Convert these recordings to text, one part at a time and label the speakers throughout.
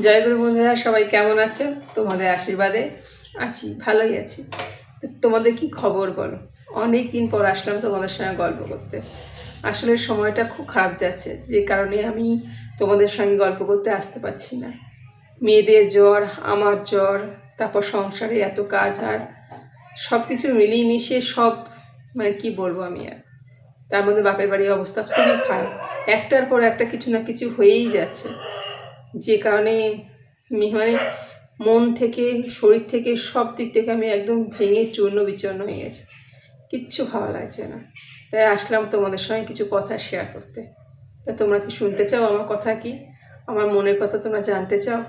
Speaker 1: জয় গুরু বন্ধুরা, সবাই কেমন আছো? তোমাদের আশীর্বাদে আছি, ভালোই আছি। তো তোমাদের কি খবর বলো? অনেক দিন পর আসলাম তোমাদের সঙ্গে গল্প করতে। আসলে সময়টা খুব খারাপ যাচ্ছে, যে কারণে আমি তোমাদের সঙ্গে গল্প করতে আসতে পারছি না। মেয়েদের জ্বর, আমার জ্বর, তারপর সংসারে এত কাজ, আর সব কিছু মিলিয়ে মিশিয়ে সব কি বলবো আমি আর। তার মধ্যে বাপের বাড়ির অবস্থা খুবই খারাপ, একটার পর একটা কিছু না কিছু হয়েই যাচ্ছে, যে কারণে মানে মন থেকে, শরীর থেকে, সব দিক থেকে আমি একদম ভেঙে চূর্ণ বিচূর্ণ হয়ে গেছি। কিচ্ছু ভালো লাগছে না। তাই আসলাম তোমাদের সঙ্গে কিছু কথা শেয়ার করতে। তা তোমরা কি শুনতে চাও আমার কথা? কি আমার মনের কথা তোমরা জানতে চাও?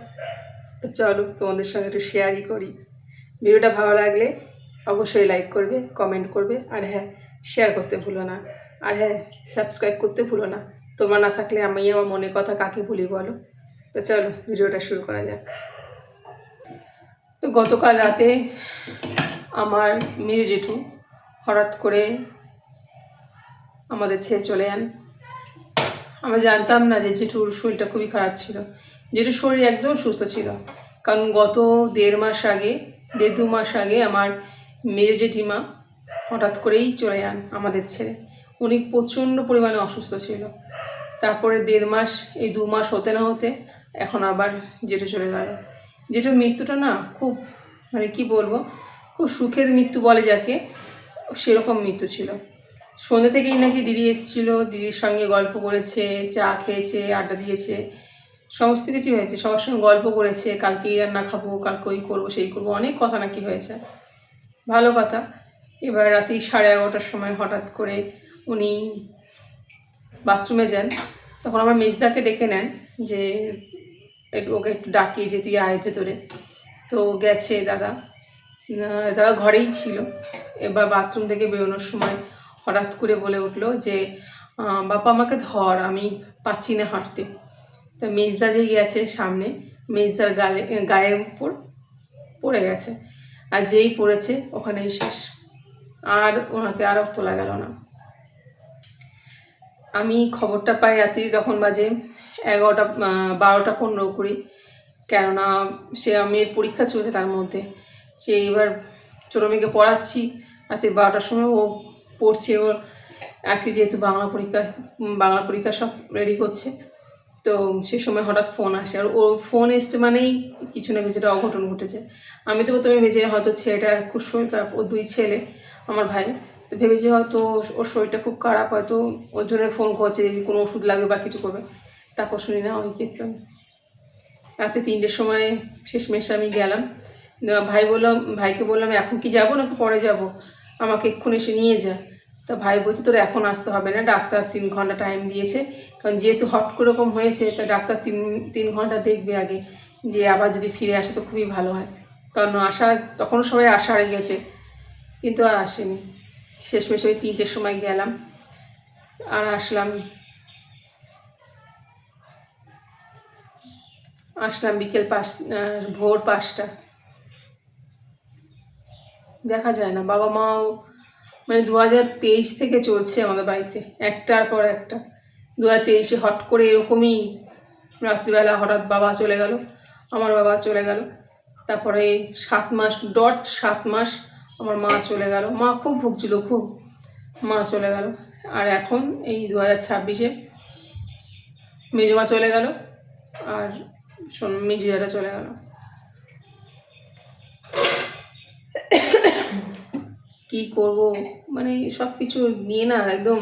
Speaker 1: তো চলো তোমাদের সঙ্গে একটু শেয়ারই করি। ভিডিওটা ভালো লাগলে অবশ্যই লাইক করবে, কমেন্ট করবে, আর হ্যাঁ, শেয়ার করতে ভুলো না। আর হ্যাঁ, সাবস্ক্রাইব করতে ভুলো না। তোমরা না থাকলে আমি আমার মনের কথা কাকে বলি বলো? তো চলো ভিডিওটা শুরু করা যাক। তো গতকাল রাতে আমার মেয়ে জেঠু হঠাৎ করে আমাদের ছেড়ে চলে যান। আমরা জানতাম না যে জেঠুর শরীরটা খুবই খারাপ ছিল। জেঠুর শরীর একদম সুস্থ ছিল, কারণ গত 1.5 মাস আগে আমার মেয়ে জেঠিমা হঠাৎ করেই চলে যান আমাদের ছেড়ে। উনি প্রচণ্ড পরিমাণে অসুস্থ ছিল। তারপরে 1.5 মাস, এই 2 মাস হতে না হতে এখন আবার জেঠু চলে গেল। জেঠুর মৃত্যুটা না খুব কি বলবো, খুব সুখের মৃত্যু বলে যাকে, সেরকম মৃত্যু ছিল। সন্ধ্যে থেকেই নাকি দিদি এসেছিলো, দিদির সঙ্গে গল্প করেছে, চা খেয়েছে, আড্ডা দিয়েছে, সমস্ত কিছু হয়েছে, সবার সঙ্গে গল্প করেছে, কালকে এই রান্না খাবো, কালকে ওই করবো, সেই করবো, অনেক কথা নাকি হয়েছে, ভালো কথা। এবার রাতে 11:30টার সময় হঠাৎ করে উনি বাথরুমে যান। তখন আমার মেজদাকে ডেকে নেন যে ওকে একটু ডাকিয়ে যে তুই আয় ভেতরে। তো গেছে দাদা, দাদা ঘরেই ছিল। এবার বাথরুম থেকে বেরোনোর সময় হঠাৎ করে বলে উঠলো যে বাবা আমাকে ধর, আমি পাচ্ছি না হাঁটতে। তা মেজদা যে গেছে সামনে, মেজদার গায়ের উপর পড়ে গেছে, আর যেই পড়েছে ওখানেই শেষ। আর ওনাকে আর তোলা গেল না। আমি খবরটা পাই রাত্রি তখন বাজে 12:15 কেননা সে মেয়ের পরীক্ষা চলছে, তার মধ্যে সে এবার ছোটো মেয়েকে পড়াচ্ছি। রাত্রি 12টার সময় ও পড়ছে, ওর আজকে যেহেতু বাংলা পরীক্ষা সব রেডি করছে। তো সে সময় হঠাৎ ফোন আসে, আর ওর ফোন এসছে মানেই কিছু না কিছুটা অঘটন ঘটেছে। আমি তো প্রথমে ভেবেছি হয়তো ছেলেটার খুব শরীর খারাপ, ও 2 ছেলে আমার ভাই, তো ভেবেছি হয়তো ওর শরীরটা খুব খারাপ, হয়তো ওর জন্য ফোন করছে কোনো ওষুধ লাগবে বা কিছু করবে। তারপর শুনি না ওই কীর্তন। রাতে 3টের সময় শেষমেশ আমি গেলাম। ভাইকে বললাম এখন কি যাবো নাকি পরে যাব, আমাকে এক্ষুনি এসে নিয়ে যা। তা ভাই বলছে তোর এখন আসতে হবে না, ডাক্তার 3 ঘন্টা টাইম দিয়েছে, কারণ যেহেতু হট করে রকম হয়েছে, তা ডাক্তার 3 ঘন্টা দেখবে আগে, যে আবার যদি ফিরে আসে তো খুবই ভালো হয়। কারণ তখনও সবাই আশা হয়ে গেছে, কিন্তু আর আসেনি। শেষমেশ ওই 3টের সময় গেলাম আর আসলাম বিকেল ভোর 5টা। দেখা যায় না, বাবা মাও 2023 থেকে চলছে আমাদের বাড়িতে একটার পর একটা। 2023-এ হট করে এরকমই রাত্রিবেলা হঠাৎ বাবা চলে গেল, আমার বাবা চলে গেল। তারপরে 7 মাস আমার মা চলে গেল। মা খুব ভুগছিল, খুব, মা চলে গেল। আর এখন এই 2026-এ মেজমা চলে গেল, আর মেজুয়াটা চলে গেল। কি করব, সব কিছু নিয়ে না একদম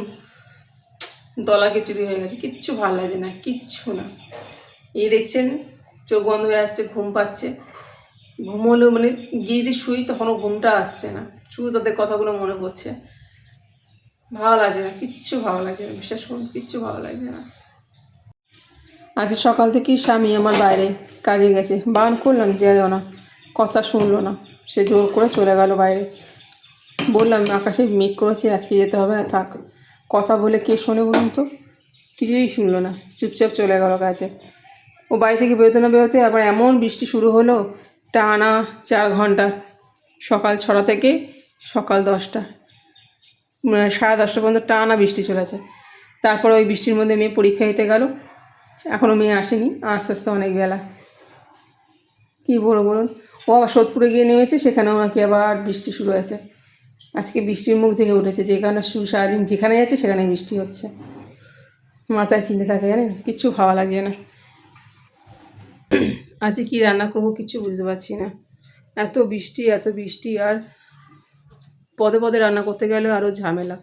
Speaker 1: দলা খিচুড়ি হয়ে গেছে, কিচ্ছু ভালো লাগে না, কিচ্ছু না। এই দেখছেন চোখ বন্ধ হয়ে আসছে, ঘুম পাচ্ছে, ঘুমোলেও গিয়ে যদি শুই তখনও ঘুমটা আসছে না, শুধু তাদের কথাগুলো মনে পড়ছে। ভালো লাগছে না, কিচ্ছু ভালো লাগছে না, বিশ্বাস করুন কিচ্ছু ভালো লাগছে না। আজ সকাল থেকেই স্বামী আমার বাইরে কাজে গেছে, বারণ করলাম যেও না, কথা শুনলো না, সে জোর করে চলে গেল বাইরে। বললাম আকাশে মেঘ করেছে, আজকে যেতে হবে না, থাক। কথা বলে কে শোনে বলুন তো? কিছুই শুনলো না, চুপচাপ চলে গেল কাজে। ও বাড়ি থেকে বেরোতে আবার এমন বৃষ্টি শুরু হলো, টানা 4 ঘন্টা, সকাল 6টা থেকে সকাল 10টা, 10:30 পর্যন্ত টানা বৃষ্টি চলেছে। তারপর ওই বৃষ্টির মধ্যে মেয়ে পরীক্ষা দিতে গেল, এখনও মেয়ে আসেনি, আস্তে আস্তে অনেক বেলা। কী বলো বলুন, ও আবার সোদপুরে গিয়ে নেমেছে, সেখানেও নাকি আবার বৃষ্টি শুরু হয়েছে। আজকে বৃষ্টির মুখ থেকে উঠেছে, যে কারণে সারাদিন যেখানে যাচ্ছে সেখানে বৃষ্টি হচ্ছে। মাথায় চিন্তা থাকে, জানেন, কিচ্ছু ভালো লাগছে না। আজকে কী রান্না করবো কিচ্ছু বুঝতে পারছি না, এত বৃষ্টি এত বৃষ্টি, আর পদে পদে রান্না করতে গেলে আরও ঝামেলা।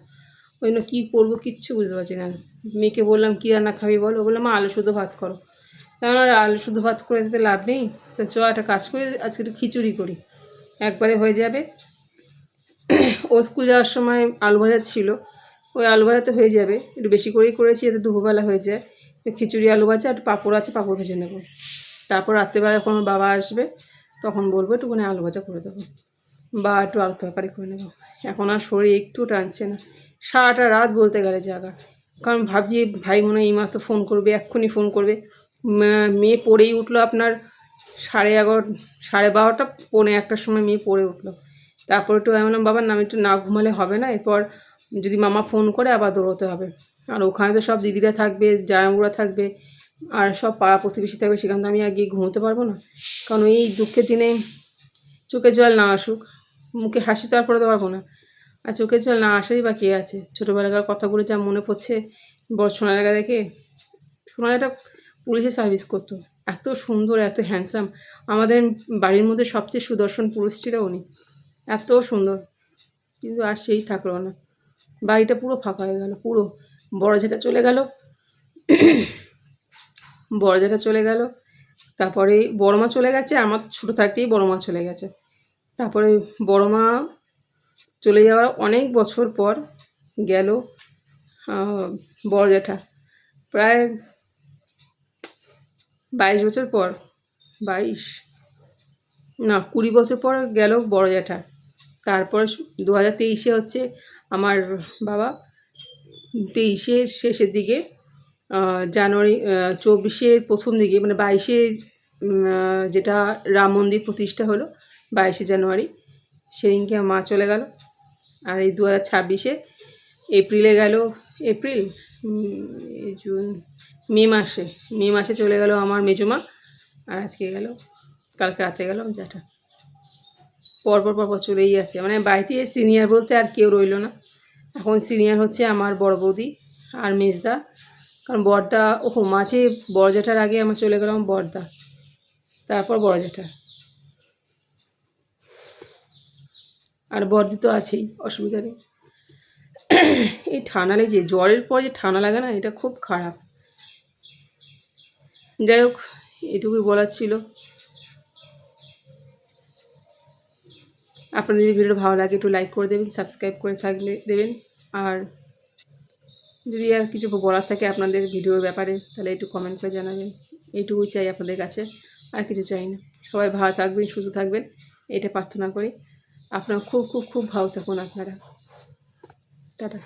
Speaker 1: ওই জন্য কী করবো কিচ্ছু বুঝতে পারছি না। মেয়েকে বললাম কী রান্না খাবি বলো, বললাম আলু শুদ্ধ ভাত করো। কারণ আর আলু শুদ্ধ ভাত করে দিতে লাভ নেই, তো চ একটা কাজ করে আজকে একটু খিচুড়ি করি, একবারে হয়ে যাবে। ও স্কুল যাওয়ার সময় আলু ভাজা ছিল, ওই আলু ভাজাতে হয়ে যাবে, একটু বেশি করেই করেছি যাতে দুপুরবেলা হয়ে যায়। খিচুড়ি আলু ভাজা, একটু পাঁপড় আছে, পাঁপড় ভেজে নেবো। তারপর রাত্রেবেলা যখন আমার বাবা আসবে তখন বলবো একটুখানি আলু ভাজা করে দেবো, বা একটু আলু তরকারি করে নেবো। এখন আর শরীর একটু টানছে না, সারাটা রাত বলতে গেলে জাগা। কারণ ভাবছি ভাই মনে হয় এইমাত্র ফোন করবে, এক্ষুনি ফোন করবে। মেয়ে পড়েই উঠলো আপনার 11:30, 12:30, পৌনে 1টার সময় মেয়ে পড়ে উঠলো। তারপর একটু আমি বললাম, বাবা না, আমি একটু না ঘুমালে হবে না, এরপর যদি মামা ফোন করে আবার দৌড়োতে হবে। আর ওখানে তো সব দিদিরা থাকবে, জামাইবাবুরা থাকবে, আর সব পাড়া প্রতিবেশী থাকবে, সেখানে তো আমি আর গিয়ে ঘুমোতে পারবো না। কারণ এই দুঃখের দিনে চোখে জল না আসুক, মুখে হাসি তো আর পড়াতে পারবো না, আর চোখের জল না আসারই বা কে আছে। ছোটোবেলাকার কথাগুলো যা মনে পড়ছে, বড় সোনালেখা দেখে। সোনালেটা পুলিশে সার্ভিস করতো, এত সুন্দর এত হ্যান্ডসাম, আমাদের বাড়ির মধ্যে সবচেয়ে সুদর্শন পুরুষ ছিল উনি, এত সুন্দর। কিন্তু আর সেই থাকলো না, বাড়িটা পুরো ফাঁকা হয়ে গেল, পুরো। বড় যেটা চলে গেল, বড় যেটা চলে গেল, তারপরে বড় মা চলে গেছে, আমার ছোটো থাকতেই বড় মা চলে গেছে। তারপরে বড় মা চলে যাওয়ার অনেক বছর পর গেল বড় জ্যাঠা, প্রায় 22 বছর পর, 22 না 20 বছর পর গেল বড় জ্যাঠা। তারপর 2023-এ হচ্ছে আমার বাবা, 23-এর শেষের দিকে, জানুয়ারি 24-এর প্রথম দিকে, মানে 22-এ যেটা রাম মন্দির প্রতিষ্ঠা হলো 22শে জানুয়ারি, সেদিনকে মা চলে গেল। আর এই 2026-এ এপ্রিলে গেল, এপ্রিল, জুন, মে মাসে চলে গেল আমার মেজমা। আর আজকে গেল, কালকে রাতে গেল জ্যাঠা। পরপর চলেই আছে, মানে বাড়িতে সিনিয়র বলতে আর কেউ রইল না। এখন সিনিয়র হচ্ছে আমার বড় বৌদি আর মেজদা। কারণ বড়দা, মাঝে বড় জ্যাঠার আগে আমার চলে গেলাম বড়দা, তারপর বড় জ্যাঠা, আর বড়দি তো আছেই, অসুবিধা নেই। এই ঠান্ডা লেগে, জ্বরের পর যে ঠান্ডা লাগে না, এটা খুব খারাপ। যাই হোক, এটুকুই বলার ছিল। আপনাদের যদি ভিডিওটা ভালো লাগে একটু লাইক করে দেবেন, সাবস্ক্রাইব করে থাকলে দেবেন। আর যদি আর কিছু বলার থাকে আপনাদের ভিডিওর ব্যাপারে, তাহলে একটু কমেন্ট করে জানাবেন। এইটুকুই চাই আপনাদের কাছে, আর কিছু চাই না। সবাই ভালো থাকবেন, সুস্থ থাকবেন, এটা প্রার্থনা করি। আপনারা খুব খুব খুব ভালো থাকুন আপনারা। টাটা।